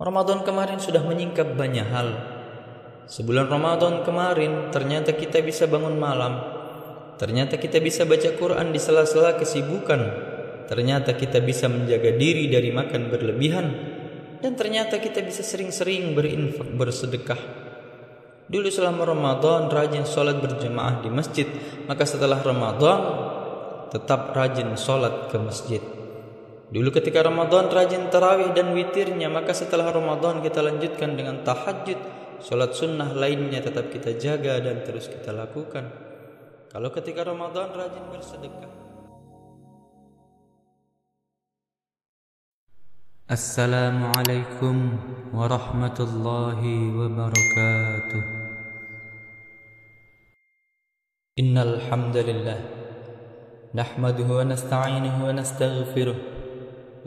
Ramadan kemarin sudah menyingkap banyak hal. Sebulan Ramadan kemarin ternyata kita bisa bangun malam. Ternyata kita bisa baca Quran di sela-sela kesibukan. Ternyata kita bisa menjaga diri dari makan berlebihan. Dan ternyata kita bisa sering-sering berinfak, bersedekah. Dulu selama Ramadan rajin sholat berjamaah di masjid, maka setelah Ramadan tetap rajin sholat ke masjid. Dulu ketika Ramadan rajin tarawih dan witirnya, maka setelah Ramadan kita lanjutkan dengan tahajud. Sholat sunnah lainnya tetap kita jaga dan terus kita lakukan. Kalau ketika Ramadan rajin bersedekah. Assalamualaikum warahmatullahi wabarakatuh. Innal hamdalillah nahmaduhu wa nasta'inuhu wa nastaghfiruh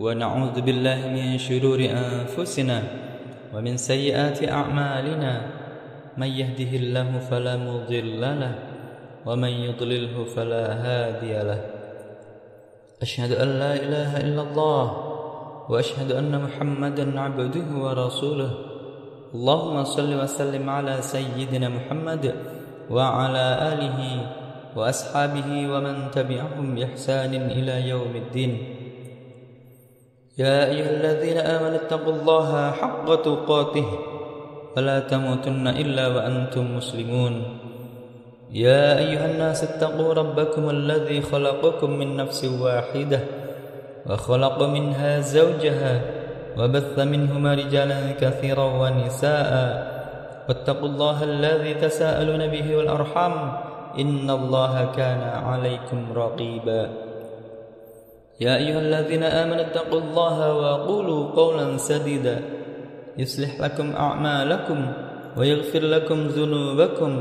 wa na'udzu billahi min shururi anfusina wa min sayyiati a'malina may yahdihillahu fala mudilla lahu wa man yudlilhu fala hadiya lahu. Asyhadu an la ilaha illallah wa asyhadu anna Muhammadan 'abduhu wa rasuluh. Allahumma shalli wa sallim ala sayyidina Muhammad wa ala alihi wa ashabihi wa man tabi'ahum bi ihsanin ila yaumiddin. Ya ayyuhalladzina amanu taqullaha haqqa tuqatih wa la tamutunna illa wa antum muslimun. Ya ayyuhan nas ittaqu rabbakum alladzi khalaqakum min nafsin wahidah wa khalaqa minha zawjaha wa batha minhuma rijalan katsiran wa nisaa'a wattaqullaha alladzi tasaaluna bihi wal arham innallaha kana 'alaikum raqiba. يا أيها الذين آمنوا اتقوا الله وقولوا قولا سديدا يصلح لكم أعمالكم ويغفر لكم ذنوبكم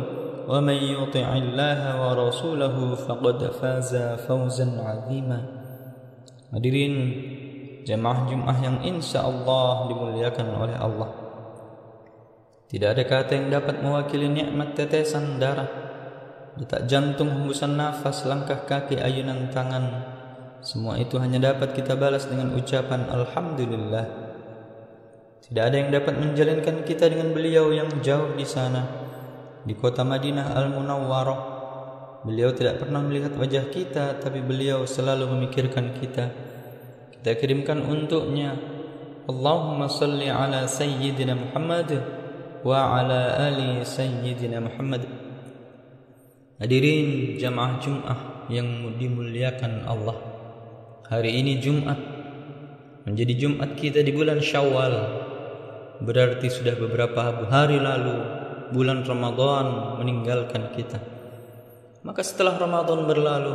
ومن يطع الله ورسوله فقد فاز فوزا عظيما. Hadirin jamaah Jumat yang insyaallah dimuliakan oleh Allah. Tidak ada kata yang dapat mewakili nikmat tetesan darah, detak jantung, hembusan nafas, langkah kaki, ayunan tangan. Semua itu hanya dapat kita balas dengan ucapan Alhamdulillah. Tidak ada yang dapat menjalinkan kita dengan beliau yang jauh di sana, di kota Madinah Al-Munawwarah. Beliau tidak pernah melihat wajah kita, tapi beliau selalu memikirkan kita. Kita kirimkan untuknya. Allahumma salli ala sayyidina Muhammad wa ala ali sayyidina Muhammad. Hadirin jamaah Jumat yang dimuliakan Allah. Hari ini Jumat menjadi Jumat kita di bulan Syawal. Berarti sudah beberapa hari lalu bulan Ramadan meninggalkan kita. Maka setelah Ramadan berlalu,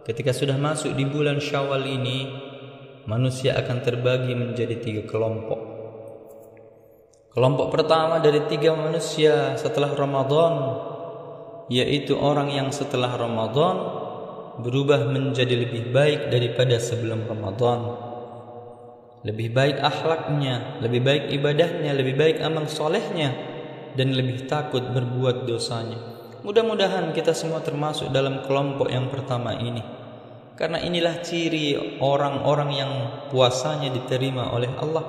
ketika sudah masuk di bulan Syawal ini, manusia akan terbagi menjadi 3 kelompok. Kelompok pertama dari 3 manusia setelah Ramadan, yaitu orang yang setelah Ramadan berubah menjadi lebih baik daripada sebelum Ramadan. Lebih baik akhlaknya, lebih baik ibadahnya, lebih baik amal solehnya, dan lebih takut berbuat dosanya. Mudah-mudahan kita semua termasuk dalam kelompok yang pertama ini. Karena inilah ciri orang-orang yang puasanya diterima oleh Allah.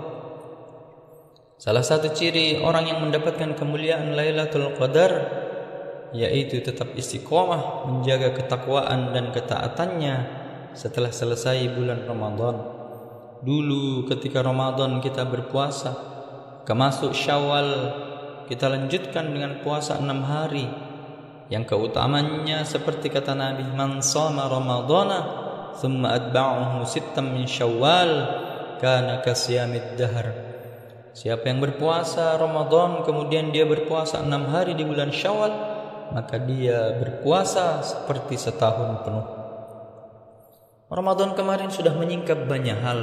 Salah satu ciri orang yang mendapatkan kemuliaan Lailatul Qadar yaitu tetap istiqomah menjaga ketakwaan dan ketaatannya setelah selesai bulan Ramadan. Dulu ketika Ramadan kita berpuasa, kemasuk Syawal kita lanjutkan dengan puasa 6 hari yang keutamanya seperti kata Nabi, man shama ramadhana thumma atba'ahu sittan min Syawal kana kasiyamid dahr. Siapa yang berpuasa Ramadan kemudian dia berpuasa 6 hari di bulan Syawal, maka dia berpuasa seperti setahun penuh. Ramadan kemarin sudah menyingkap banyak hal.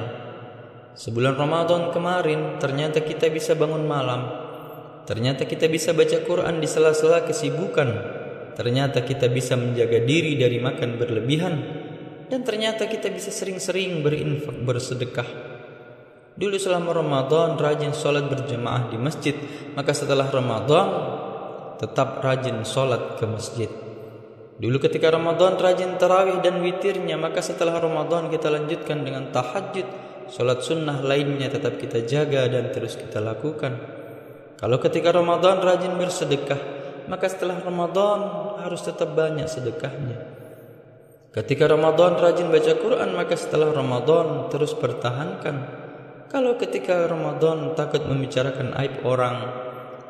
Sebulan Ramadan kemarin ternyata kita bisa bangun malam. Ternyata kita bisa baca Quran di sela-sela kesibukan. Ternyata kita bisa menjaga diri dari makan berlebihan. Dan ternyata kita bisa sering-sering berinfak, bersedekah. Dulu selama Ramadan rajin sholat berjamaah di masjid, maka setelah Ramadan tetap rajin sholat ke masjid. Dulu ketika Ramadan rajin tarawih dan witirnya, maka setelah Ramadan kita lanjutkan dengan tahajud. sholat sunnah lainnya tetap kita jaga dan terus kita lakukan. Kalau ketika Ramadan rajin bersedekah, maka setelah Ramadan harus tetap banyak sedekahnya. Ketika Ramadan rajin baca Quran, maka setelah Ramadan terus pertahankan. Kalau ketika Ramadan takut membicarakan aib orang,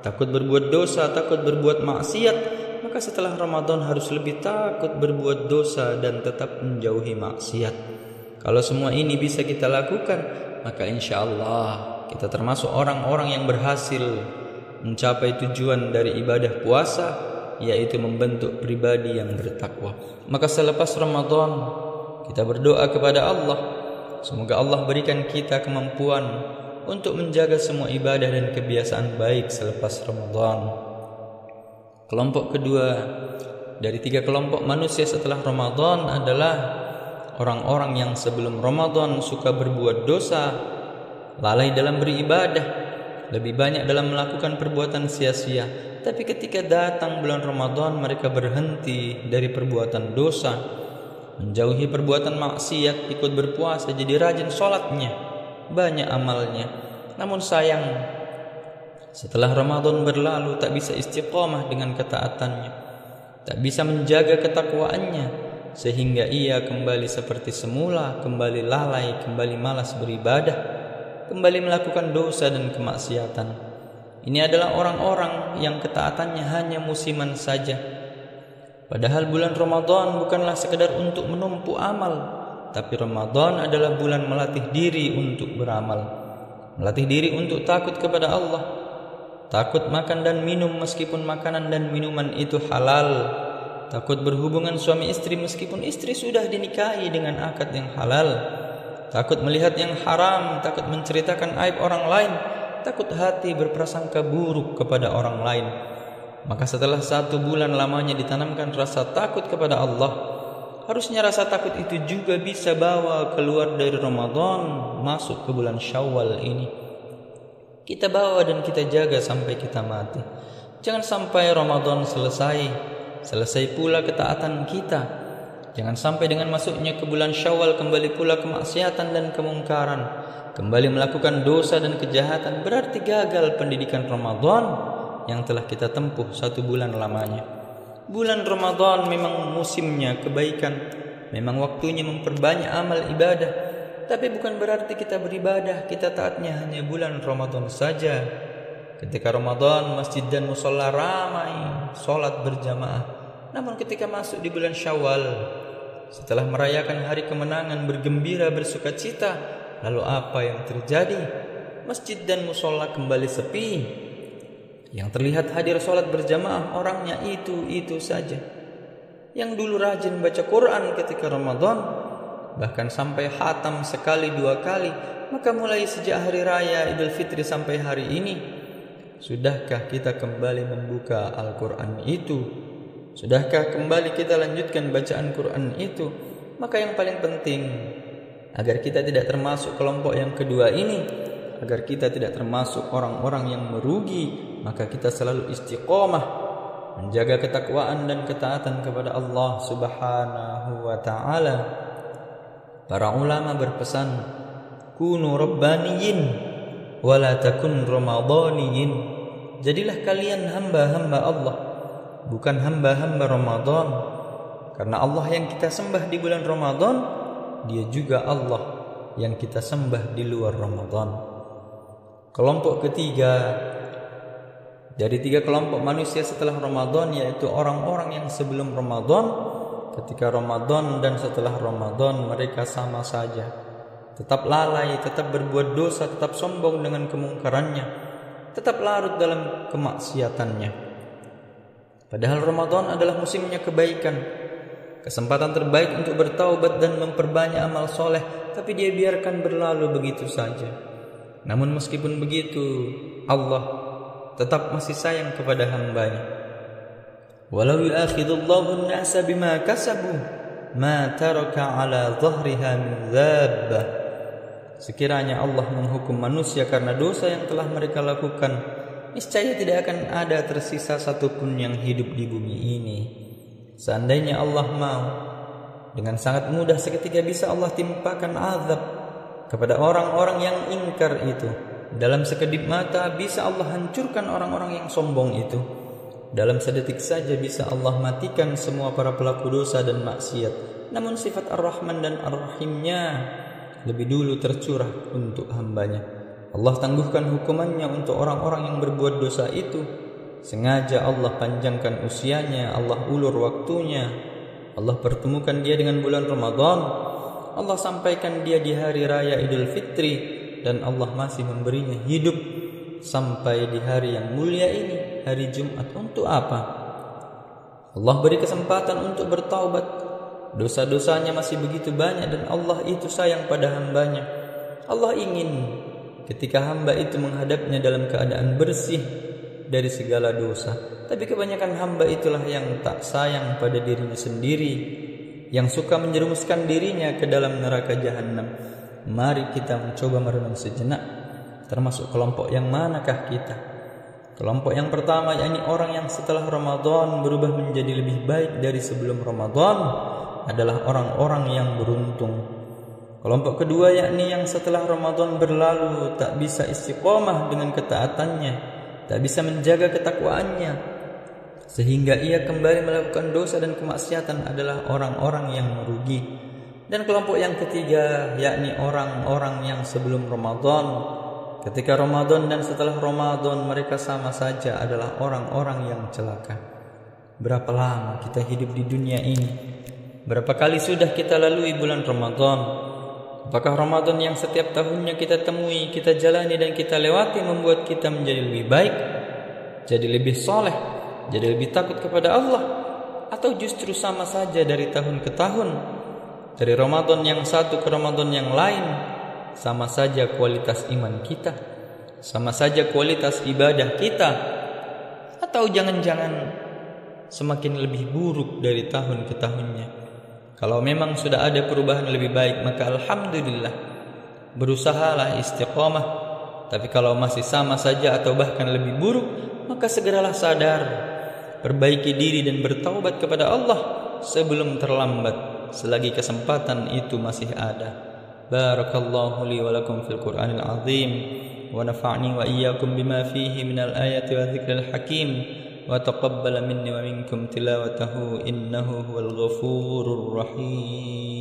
takut berbuat dosa, takut berbuat maksiat, maka setelah Ramadan harus lebih takut berbuat dosa dan tetap menjauhi maksiat. Kalau semua ini bisa kita lakukan, maka insya Allah kita termasuk orang-orang yang berhasil mencapai tujuan dari ibadah puasa, yaitu membentuk pribadi yang bertakwa. Maka selepas Ramadan kita berdoa kepada Allah, semoga Allah berikan kita kemampuan untuk menjaga semua ibadah dan kebiasaan baik selepas Ramadan. Kelompok kedua dari 3 kelompok manusia setelah Ramadan adalah orang-orang yang sebelum Ramadan suka berbuat dosa, lalai dalam beribadah, lebih banyak dalam melakukan perbuatan sia-sia. Tapi ketika datang bulan Ramadan, mereka berhenti dari perbuatan dosa, menjauhi perbuatan maksiat, ikut berpuasa, jadi rajin sholatnya, banyak amalnya. Namun sayang, setelah Ramadan berlalu tak bisa istiqomah dengan ketaatannya, tak bisa menjaga ketakwaannya, sehingga ia kembali seperti semula, kembali lalai, kembali malas beribadah, kembali melakukan dosa dan kemaksiatan. Ini adalah orang-orang yang ketaatannya hanya musiman saja. Padahal bulan Ramadan bukanlah sekedar untuk menumpuk amal, tapi Ramadan adalah bulan melatih diri untuk beramal, melatih diri untuk takut kepada Allah, takut makan dan minum meskipun makanan dan minuman itu halal, takut berhubungan suami istri meskipun istri sudah dinikahi dengan akad yang halal, takut melihat yang haram, takut menceritakan aib orang lain, takut hati berprasangka buruk kepada orang lain. Maka setelah 1 bulan lamanya ditanamkan rasa takut kepada Allah, harusnya rasa takut itu juga bisa bawa keluar dari Ramadan masuk ke bulan Syawal ini. Kita bawa dan kita jaga sampai kita mati. Jangan sampai Ramadan selesai pula ketaatan kita. Jangan sampai dengan masuknya ke bulan Syawal kembali pula kemaksiatan dan kemungkaran, kembali melakukan dosa dan kejahatan. Berarti gagal pendidikan Ramadan yang telah kita tempuh 1 bulan lamanya. Bulan Ramadan memang musimnya kebaikan, memang waktunya memperbanyak amal ibadah, tapi bukan berarti kita beribadah, kita taatnya hanya bulan Ramadan saja. Ketika Ramadan masjid dan mushola ramai, sholat berjamaah. Namun ketika masuk di bulan Syawal, setelah merayakan hari kemenangan, bergembira, bersukacita, lalu apa yang terjadi? Masjid dan mushola kembali sepi. Yang terlihat hadir sholat berjamaah orangnya itu saja. Yang dulu rajin baca Quran ketika Ramadan, bahkan sampai khatam 1-2 kali, maka mulai sejak hari raya Idul Fitri sampai hari ini, sudahkah kita kembali membuka Al-Quran itu? Sudahkah kembali kita lanjutkan bacaan Quran itu? Maka yang paling penting, agar kita tidak termasuk kelompok yang kedua ini, agar kita tidak termasuk orang-orang yang merugi, maka kita selalu istiqomah menjaga ketakwaan dan ketaatan kepada Allah Subhanahu wa ta'ala. Para ulama berpesan, kunu rabbaniyin wala takun ramadaniyin. Jadilah kalian hamba-hamba Allah, bukan hamba-hamba Ramadan. Karena Allah yang kita sembah di bulan Ramadan, Dia juga Allah yang kita sembah di luar Ramadan. Kelompok ketiga dari 3 kelompok manusia setelah Ramadan, yaitu orang-orang yang sebelum Ramadan, ketika Ramadan dan setelah Ramadan mereka sama saja, tetap lalai, tetap berbuat dosa, tetap sombong dengan kemungkarannya, tetap larut dalam kemaksiatannya. Padahal Ramadan adalah musimnya kebaikan, kesempatan terbaik untuk bertaubat dan memperbanyak amal soleh, tapi dia biarkan berlalu begitu saja. Namun meskipun begitu, Allah tetap masih sayang kepada hambanya. Walau yu'akhidullahu an-nasa bima kasabu ma taraka ala dhahriha min dhabbah. Sekiranya Allah menghukum manusia karena dosa yang telah mereka lakukan, niscaya tidak akan ada tersisa satupun yang hidup di bumi ini. Seandainya Allah mau, dengan sangat mudah seketika bisa Allah timpakan azab kepada orang-orang yang ingkar itu. Dalam sekedip mata bisa Allah hancurkan orang-orang yang sombong itu. Dalam sedetik saja bisa Allah matikan semua para pelaku dosa dan maksiat. Namun sifat Ar-Rahman dan Ar-Rahimnya lebih dulu tercurah untuk hambanya. Allah tangguhkan hukumannya untuk orang-orang yang berbuat dosa itu. Sengaja Allah panjangkan usianya, Allah ulur waktunya, Allah pertemukan dia dengan bulan Ramadan, Allah sampaikan dia di hari raya Idul Fitri, dan Allah masih memberinya hidup sampai di hari yang mulia ini, hari Jumat. Untuk apa? Allah beri kesempatan untuk bertaubat. Dosa-dosanya masih begitu banyak dan Allah itu sayang pada hambanya. Allah ingin ketika hamba itu menghadapnya dalam keadaan bersih dari segala dosa. Tapi kebanyakan hamba itulah yang tak sayang pada dirinya sendiri, yang suka menjerumuskan dirinya ke dalam neraka jahanam. Mari kita mencoba merenung sejenak, termasuk kelompok yang manakah kita? Kelompok yang pertama, yakni orang yang setelah Ramadan berubah menjadi lebih baik dari sebelum Ramadan, adalah orang-orang yang beruntung. Kelompok kedua, yakni yang setelah Ramadan berlalu tak bisa istiqomah dengan ketaatannya, tak bisa menjaga ketakwaannya, sehingga ia kembali melakukan dosa dan kemaksiatan, adalah orang-orang yang merugi. Dan kelompok yang ketiga, yakni orang-orang yang sebelum Ramadan, ketika Ramadan dan setelah Ramadan mereka sama saja, adalah orang-orang yang celaka. Berapa lama kita hidup di dunia ini? Berapa kali sudah kita lalui bulan Ramadan? Apakah Ramadan yang setiap tahunnya kita temui, kita jalani dan kita lewati membuat kita menjadi lebih baik, jadi lebih soleh, jadi lebih takut kepada Allah? Atau justru sama saja dari tahun ke tahun, dari Ramadan yang satu ke Ramadan yang lain, sama saja kualitas iman kita, sama saja kualitas ibadah kita? Atau jangan-jangan semakin lebih buruk dari tahun ke tahunnya? Kalau memang sudah ada perubahan lebih baik, maka alhamdulillah, berusahalah istiqomah. Tapi kalau masih sama saja atau bahkan lebih buruk, maka segeralah sadar, perbaiki diri dan bertaubat kepada Allah sebelum terlambat, selagi kesempatan itu masih ada. Barakallahu li wa lakum fil Qur'anil azim, wa nafa'ni wa iyyakum bima fihi minal ayati wa dzikril hakim. وتقبل مني ومنكم تلاوته إنه هو الغفور الرحيم.